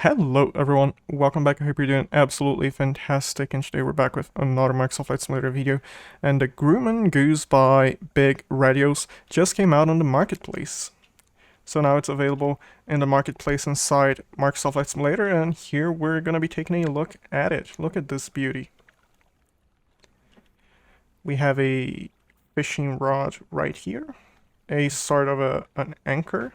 Hello everyone, welcome back. I hope you're doing absolutely fantastic, and today we're back with another Microsoft Flight Simulator video. And the Grumman Goose by Big Radials just came out on the marketplace. So now it's available in the marketplace inside Microsoft Flight Simulator, and here we're gonna be taking a look at it. Look at this beauty. We have a fishing rod right here, a sort of an anchor.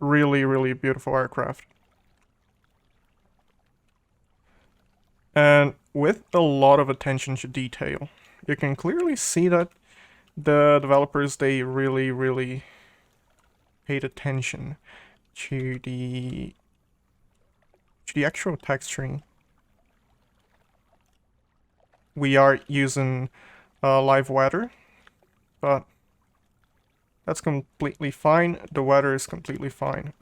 Really beautiful aircraft. And with a lot of attention to detail. You can clearly see that the developers, they really paid attention to the actual texturing. We are using live weather, but that's completely fine. The weather is completely fine.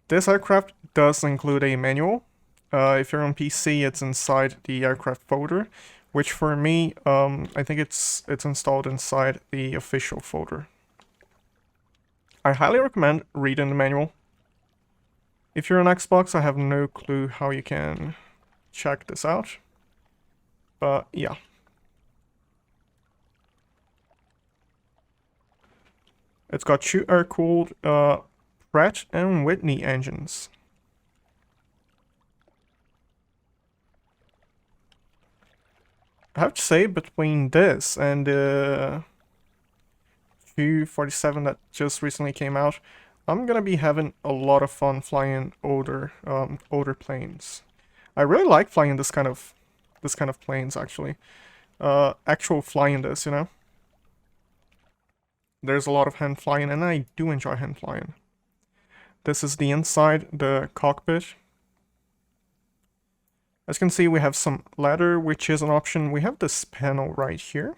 This aircraft does include a manual. If you're on PC, it's inside the aircraft folder, which for me, I think it's installed inside the official folder. I highly recommend reading the manual. If you're on Xbox, I have no clue how you can check this out, but yeah. It's got two air-cooled Pratt and Whitney engines. I have to say, between this and the 247 that just recently came out, I'm gonna be having a lot of fun flying older planes. I really like flying this kind of planes, actually. Actual flying this, you know? There's a lot of hand flying, and I do enjoy hand flying. This is the inside, the cockpit. As you can see, we have some ladder, which is an option. We have this panel right here,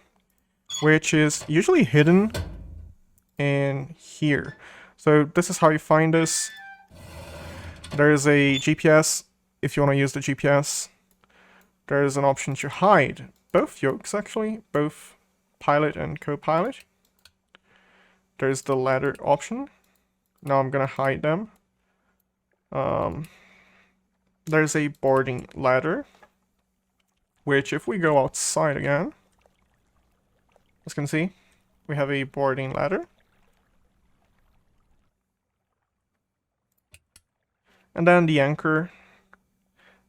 which is usually hidden in here. So this is how you find this. There's a GPS, if you want to use the GPS. There's an option to hide both yokes, actually, both pilot and co-pilot. There's the ladder option. Now I'm gonna hide them. There's a boarding ladder, which if we go outside again, as you can see, we have a boarding ladder. And then the anchor.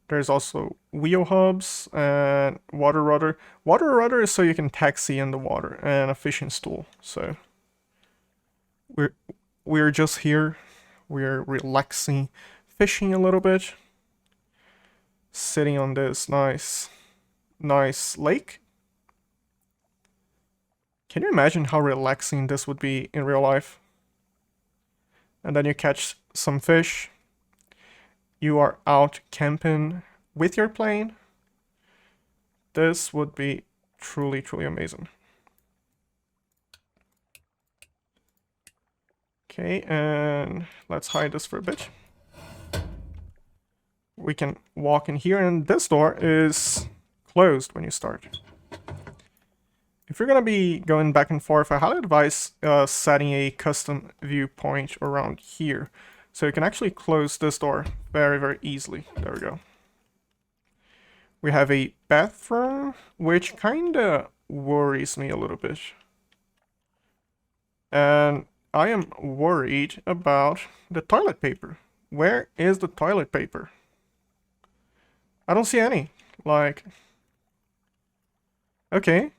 There's also wheel hubs and water rudder. Water rudder is so you can taxi in the water, and a fishing stool. So we're just here. We're relaxing, fishing a little bit, sitting on this nice lake. Can you imagine how relaxing this would be in real life? And then you catch some fish. You are out camping with your plane. This would be truly amazing. Okay, and let's hide this for a bit. We can walk in here, and this door is closed when you start. If you're gonna be going back and forth, I highly advise setting a custom viewpoint around here. So you can actually close this door very easily. There we go. We have a bathroom, which kinda worries me a little bit. And I am worried about the toilet paper. Where is the toilet paper? I don't see any. Like, okay,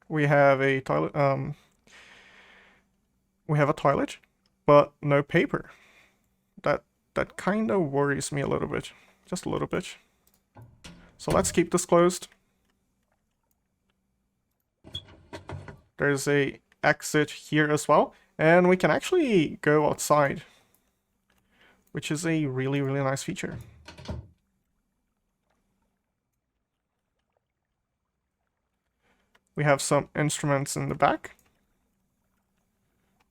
we have a toilet. We have a toilet, but no paper. That kind of worries me a little bit, just a little bit. So let's keep this closed. There's a exit here as well. And we can actually go outside, which is a really nice feature. We have some instruments in the back.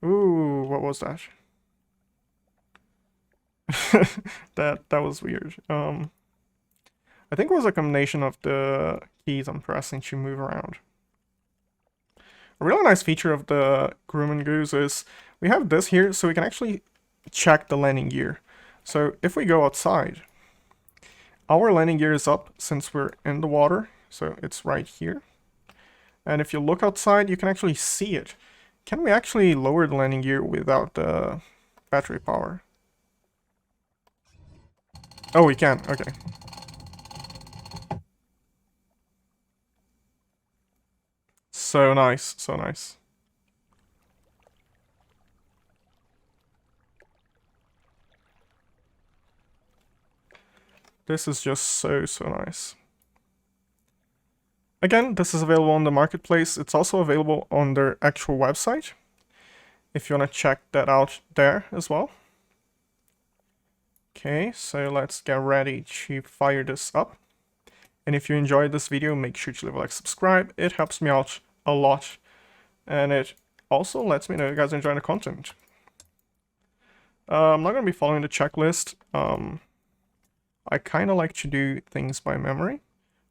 Ooh, what was that? that was weird. I think it was a combination of the keys I'm pressing to move around. A really nice feature of the Grumman Goose is we have this here, so we can actually check the landing gear. So if we go outside, our landing gear is up since we're in the water, so it's right here. And if you look outside, you can actually see it. Can we actually lower the landing gear without the battery power? Oh, we can. Okay. So nice, so nice. This is just so nice. Again, this is available on the marketplace. It's also available on their actual website, if you want to check that out there as well. Okay, so let's get ready to fire this up. And if you enjoyed this video, make sure to leave a like, subscribe. It helps me out a lot. And it also lets me know you guys are enjoying the content. I'm not going to be following the checklist. I kind of like to do things by memory.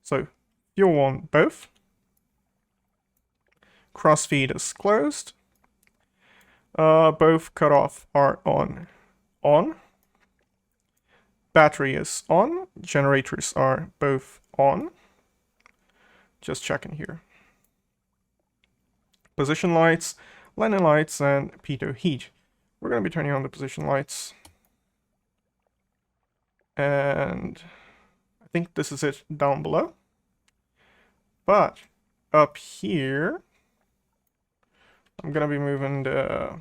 So fuel on both. Crossfeed is closed. Both cutoff are on. Battery is on. Generators are both on. Just checking here. Position lights, landing lights, and pitot heat. We're going to be turning on the position lights. And I think this is it down below. But up here, I'm going to be moving the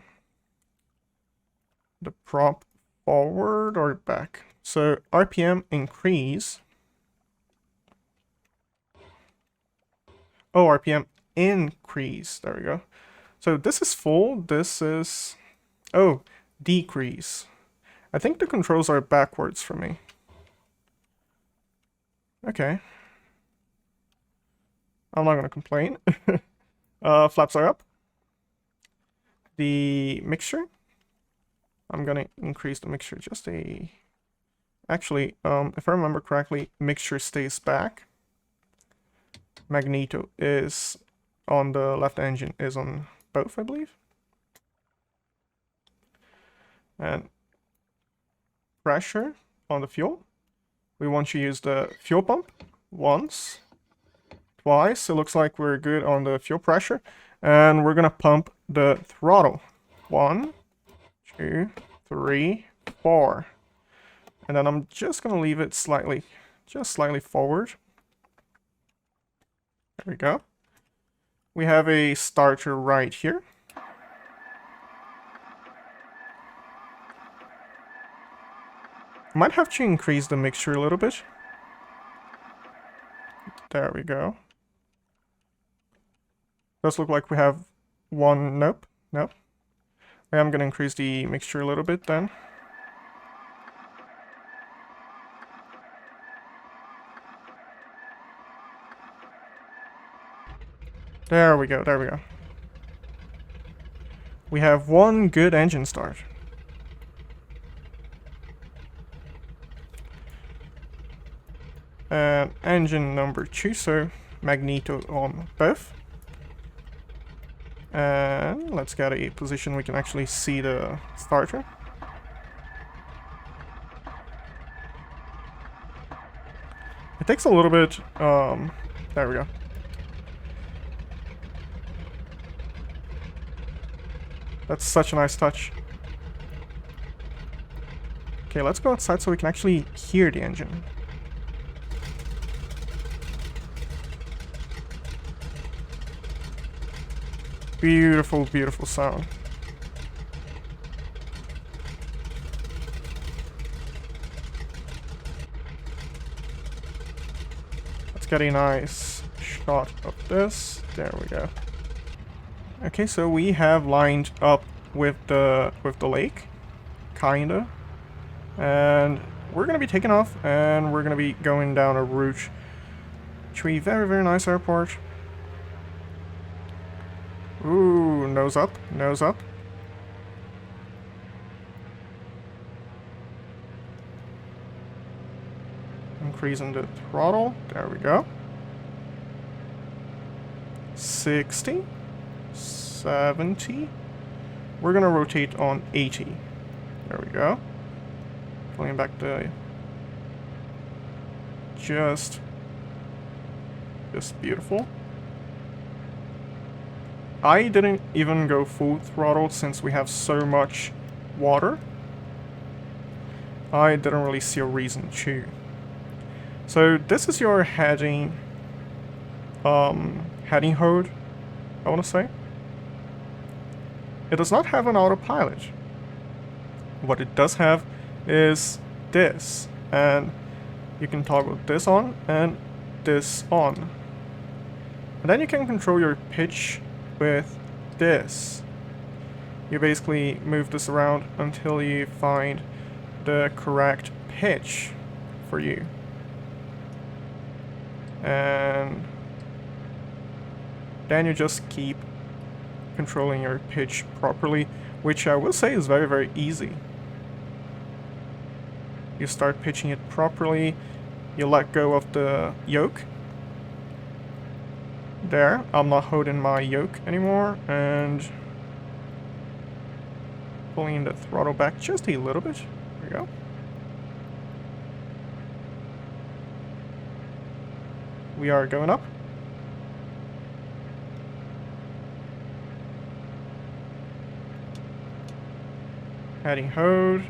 prop forward or back. So RPM increase. Oh, RPM increase. There we go. So this is full. This is... Oh, decrease. I think the controls are backwards for me. Okay. I'm not going to complain. Flaps are up. The mixture. I'm going to increase the mixture just a... Actually, if I remember correctly, mixture stays back. Magneto is on the left engine, is on both, I believe. And pressure on the fuel. We want to use the fuel pump once, twice. It looks like we're good on the fuel pressure. And we're going to pump the throttle. 1, 2, 3, 4. And then I'm just going to leave it slightly forward. There we go. We have a starter right here. Might have to increase the mixture a little bit. There we go. Does look like we have one. Nope. I'm going to increase the mixture a little bit then. There we go. We have one good engine start. And engine number 2, so Magneto on both. And let's get a position we can actually see the starter. It takes a little bit, there we go. That's such a nice touch. Okay, let's go outside so we can actually hear the engine. Beautiful, beautiful sound. Let's get a nice shot of this. There we go. Okay, so we have lined up with the lake, kinda, and we're gonna be taking off, and we're gonna be going down a route to a very, very nice airport. Ooh, nose up, nose up. Increasing the throttle. There we go. 60, 70. We're gonna rotate on 80. There we go. Pulling back the... Just beautiful. I didn't even go full throttle since we have so much water. I didn't really see a reason to. So this is your heading hold, I want to say. It does not have an autopilot. What it does have is this, and you can toggle this on and this on. And then you can control your pitch with this. You basically move this around until you find the correct pitch for you. And then you just keep controlling your pitch properly, which I will say is very, very easy. You start pitching it properly, you let go of the yoke. There, I'm not holding my yoke anymore, and pulling the throttle back just a little bit. There we go. We are going up. Heading hold.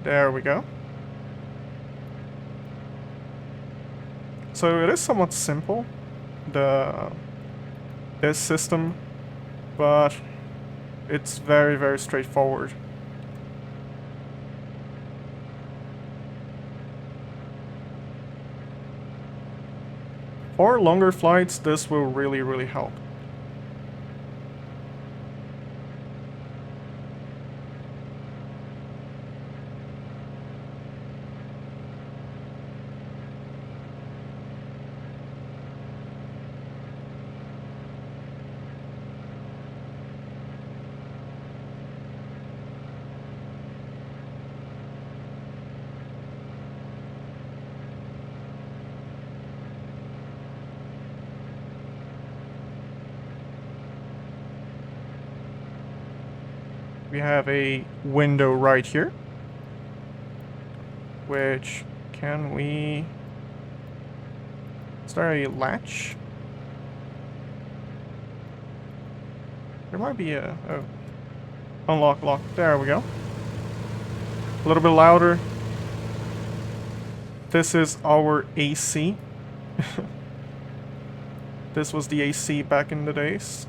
There we go. So it is somewhat simple, this system, but it's very, very straightforward. For longer flights, this will really, really help. We have a window right here, which can we... Is there a latch? There might be a... Oh. Unlock, lock. There we go. A little bit louder. This is our AC. This was the AC back in the days.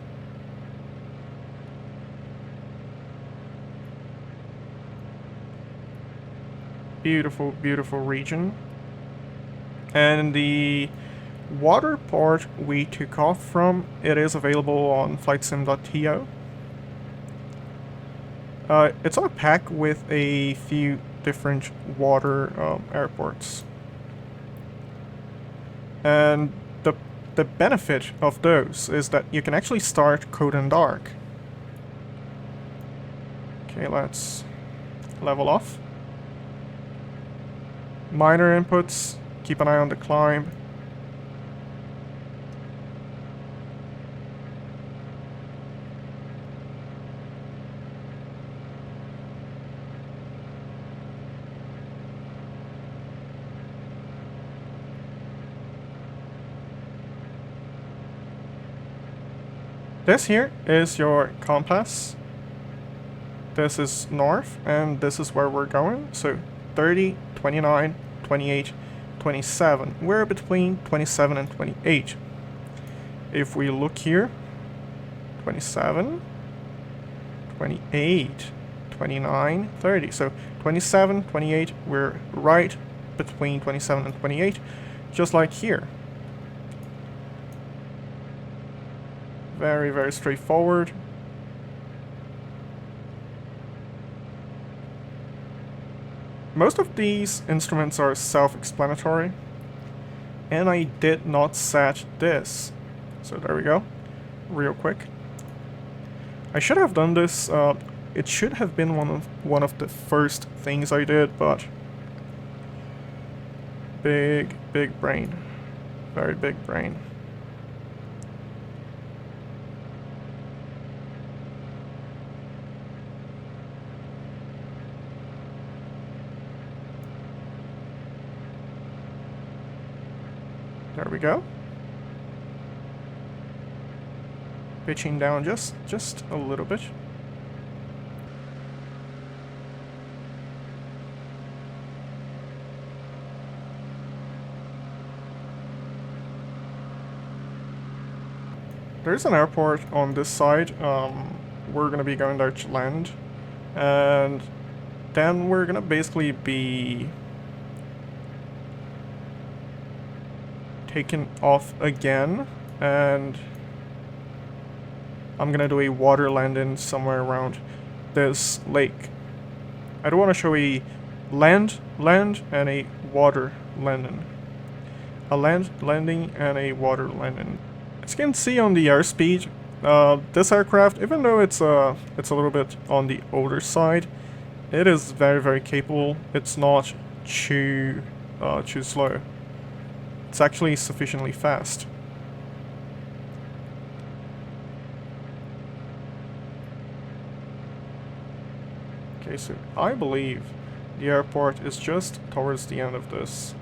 Beautiful, beautiful region. And the water part we took off from, it is available on flightsim.to. It's on a pack with a few different water airports. And the benefit of those is that you can actually start code and dark. Okay, let's level off. Minor inputs, keep an eye on the climb. This here is your compass. This is north, and this is where we're going. So 30, 29, 28, 27. We're between 27 and 28. If we look here, 27, 28, 29, 30. So 27, 28, we're right between 27 and 28, just like here. Very, very straightforward. Most of these instruments are self-explanatory, and I did not set this. So there we go, real quick. I should have done this. It should have been one of the first things I did, but big brain, very big brain. There we go. Pitching down just a little bit. There's an airport on this side. We're gonna be going there to land, and then we're gonna basically be taking off again, and I'm gonna do a water landing somewhere around this lake. I don't want to show a land and a water landing. A land landing and a water landing. As you can see on the airspeed, this aircraft, even though it's a little bit on the older side, it is very capable. It's not too slow. It's actually sufficiently fast. Okay, so I believe the airport is just towards the end of this.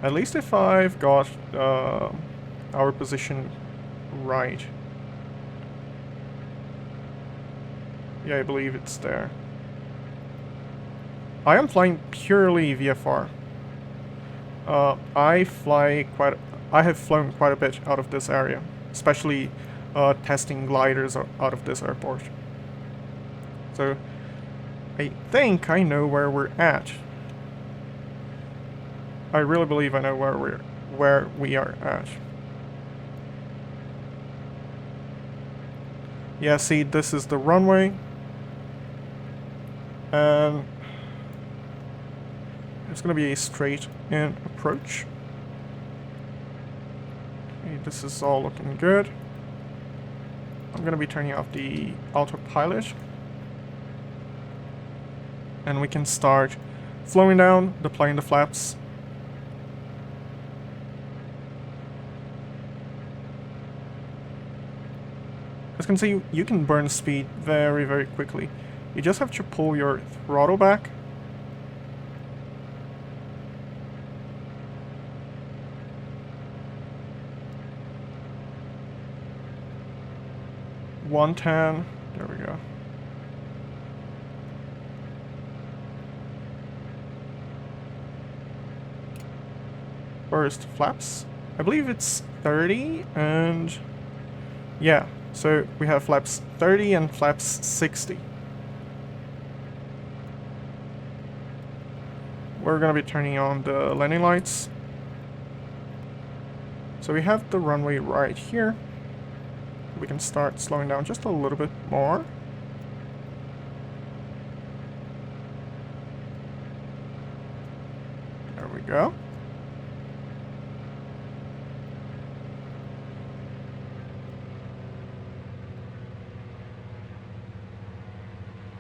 At least if I've got our position right. Yeah, I believe it's there. I am flying purely VFR. I have flown quite a bit out of this area, especially testing gliders out of this airport. So I think I know where we're at. I really believe I know where we are at. Yeah, see, this is the runway, and it's gonna be a straight in approach. Okay, this is all looking good. I'm gonna be turning off the autopilot, and we can start slowing down, deploying the flaps. As you can see, you can burn speed very quickly. You just have to pull your throttle back. .110, there we go. First flaps. I believe it's 30 and yeah. So we have flaps 30 and flaps 60. We're gonna be turning on the landing lights. So we have the runway right here. We can start slowing down just a little bit more. There we go.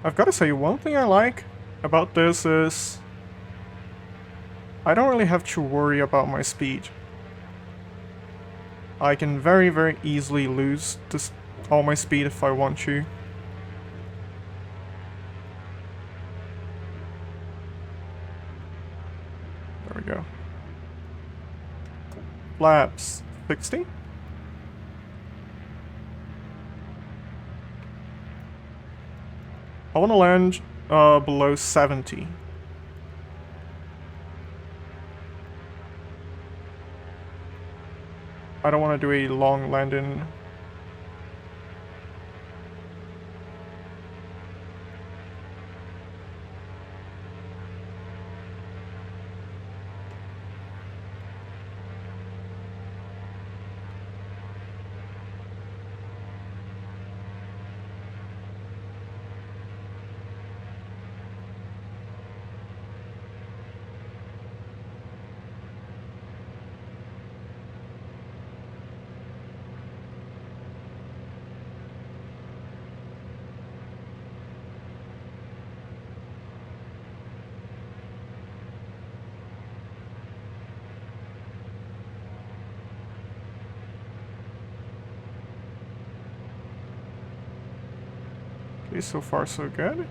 I've got to say, one thing I like about this is I don't really have to worry about my speed. I can very easily lose all my speed if I want to. There we go. Flaps 60. I want to land below 70. I don't want to do a long landing. Okay, so far so good.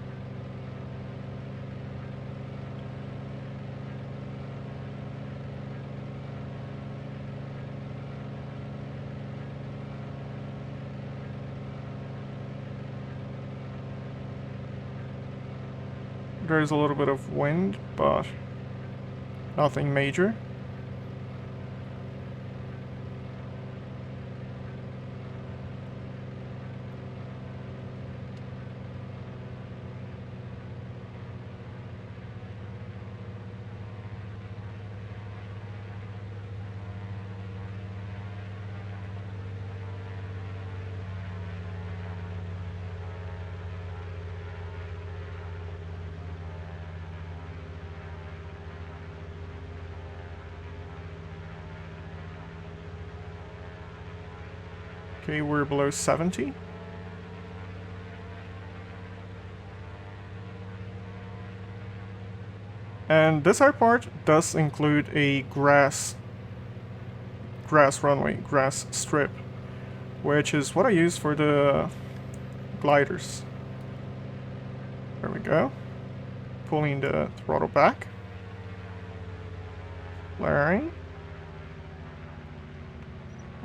There's a little bit of wind, but nothing major. Okay, we're below 70. And this airport does include a grass runway, grass strip, which is what I use for the gliders. There we go. Pulling the throttle back. Flaring.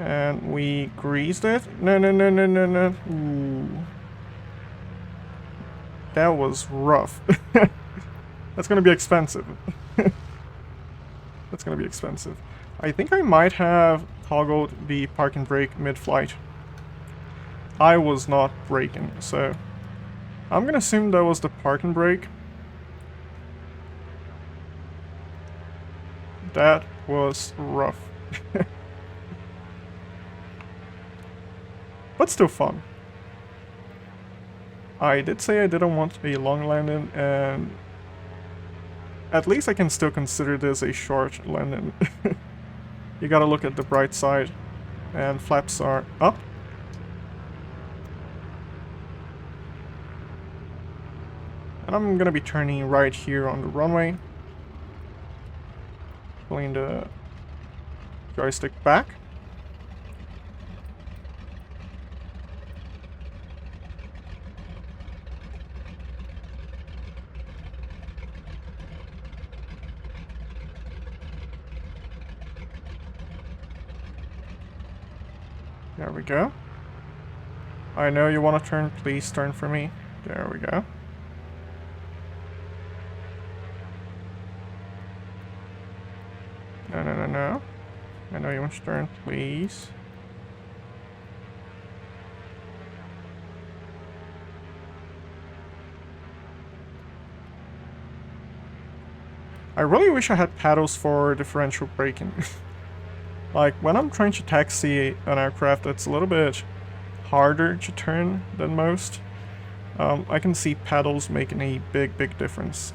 And we greased it. No. Ooh. That was rough. That's gonna be expensive. That's gonna be expensive. I think I might have toggled the park and brake mid-flight. I was not braking, so I'm gonna assume that was the park and brake. That was rough. But still fun. I did say I didn't want a long landing, and at least I can still consider this a short landing. You gotta look at the bright side, and flaps are up. And I'm gonna be turning right here on the runway. Pulling the joystick back. There we go. I know you want to turn, please turn for me. There we go. No. I know you want to turn, please. I really wish I had paddles for differential braking. Like, when I'm trying to taxi an aircraft that's a little bit harder to turn than most, I can see paddles making a big difference.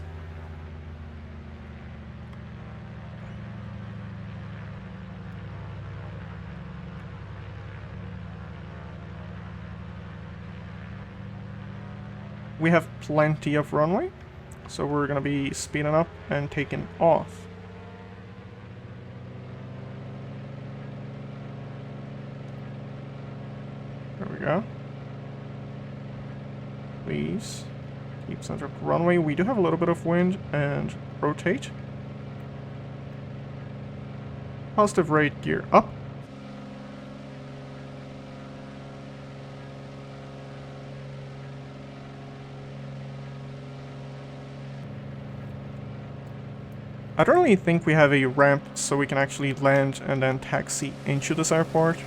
We have plenty of runway, so we're gonna be speeding up and taking off. There we go. Please keep center of the runway. We do have a little bit of wind, and rotate. Positive rate, gear up. I don't really think we have a ramp so we can actually land and then taxi into this airport.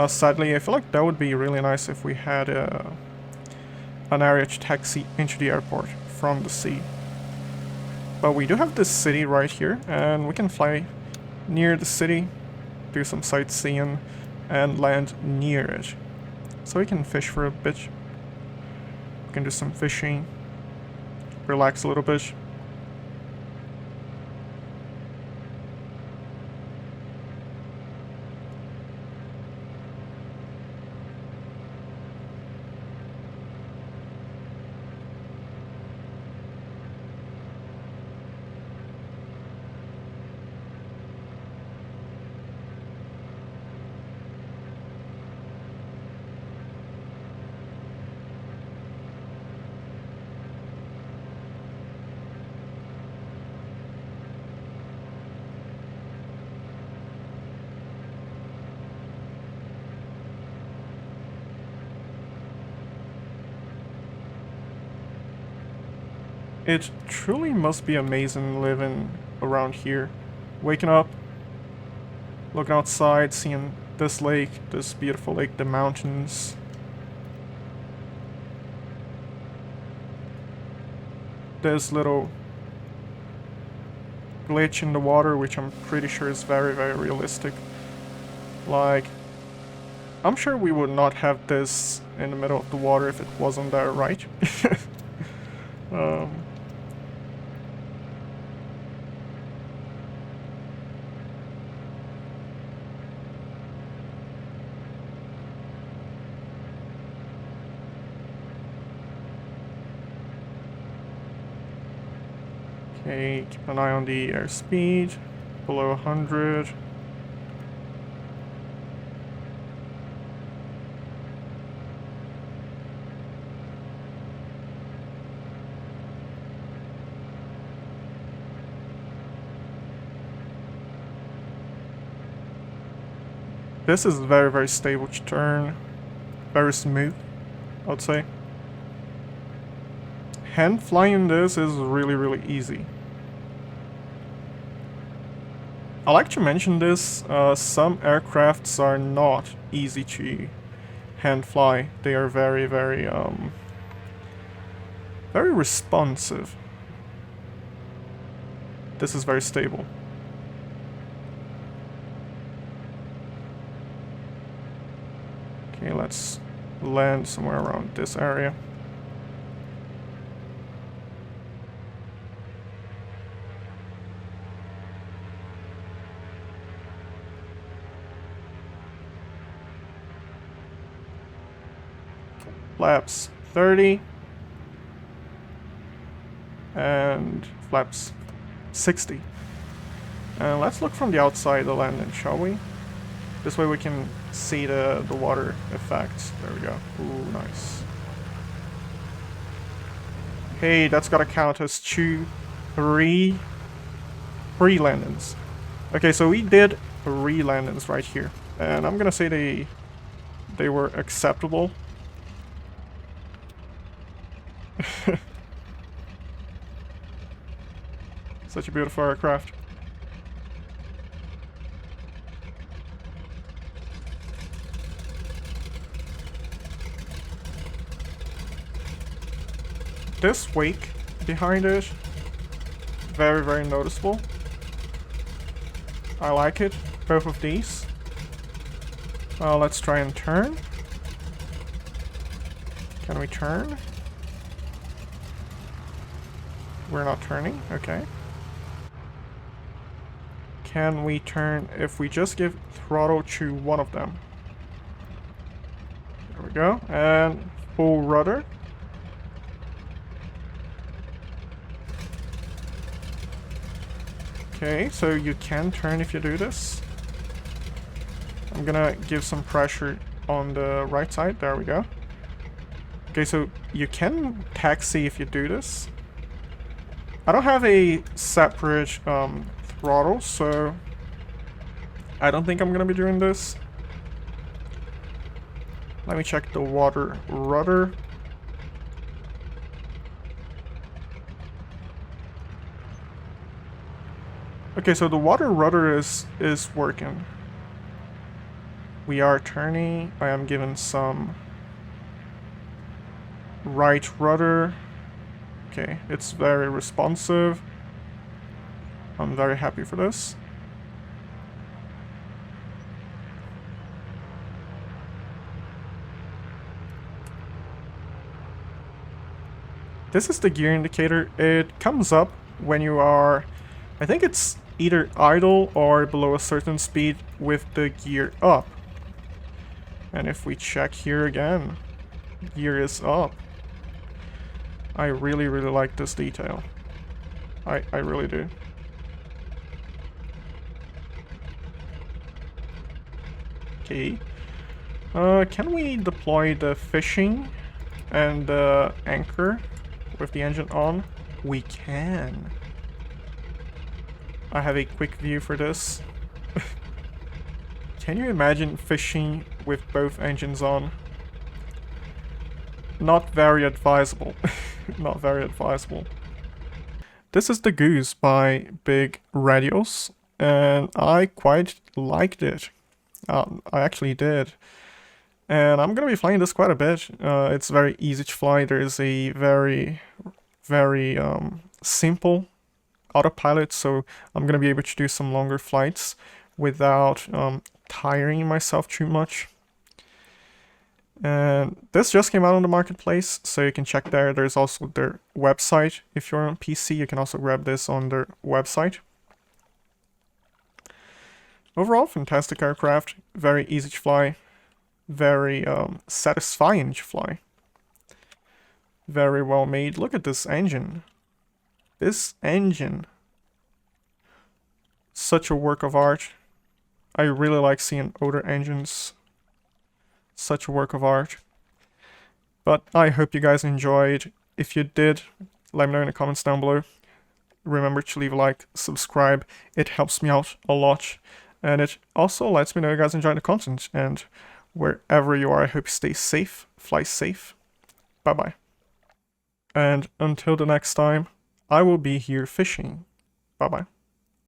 Sadly, I feel like that would be really nice if we had an area to taxi into the airport from the sea. But we do have this city right here, and we can fly near the city, do some sightseeing, and land near it. So we can fish for a bit. We can do some fishing, relax a little bit. It truly must be amazing living around here. Waking up, looking outside, seeing this lake, this beautiful lake, the mountains. This little glitch in the water, which I'm pretty sure is very, very realistic. Like, I'm sure we would not have this in the middle of the water if it wasn't there, right? Okay, keep an eye on the airspeed, below 100. This is a very, very stable turn, very smooth, I would say. Hand flying this is really, really easy. I like to mention this, some aircrafts are not easy to hand fly. They are very, very, very responsive. This is very stable. Okay, let's land somewhere around this area. Flaps 30 and flaps 60. And let's look from the outside the landing, shall we? This way we can see the water effect. There we go. Ooh, nice. Hey, that's gotta count as three landings. Okay, so we did 3 landings right here. And I'm gonna say they were acceptable. Such a beautiful aircraft. This wake behind it, very, very noticeable. I like it, both of these. Let's try and turn. Can we turn? We're not turning, okay. Can we turn if we just give throttle to one of them? There we go, and full rudder. Okay, so you can turn if you do this. I'm gonna give some pressure on the right side, there we go. Okay, so you can taxi if you do this. I don't have a separate throttle, so I don't think I'm gonna be doing this. Let me check the water rudder. Okay, so the water rudder is working. We are turning. I am given some right rudder. Okay, it's very responsive. I'm very happy for this. This is the gear indicator. It comes up when you are, I think it's either idle or below a certain speed with the gear up. And if we check here again, gear is up. I really, really like this detail. I really do. Okay. Can we deploy the fishing and the anchor with the engine on? We can. I have a quick view for this. Can you imagine fishing with both engines on? Not very advisable. Not very advisable. this is the Goose by Big Radials, and I quite liked it. I actually did. And I'm going to be flying this quite a bit. It's very easy to fly. There is a very simple autopilot, so I'm going to be able to do some longer flights without tiring myself too much. And this just came out on the marketplace, so you can check there. There's also their website. If you're on PC, you can also grab this on their website. Overall, fantastic aircraft, very easy to fly, very satisfying to fly. Very well made. Look at this engine. This engine. Such a work of art. I really like seeing older engines. Such a work of art. But I hope you guys enjoyed. If you did, let me know in the comments down below. Remember to leave a like, subscribe. It helps me out a lot. And it also lets me know you guys enjoy the content. And wherever you are, I hope you stay safe, fly safe. Bye-bye. And until the next time, I will be here fishing. Bye-bye.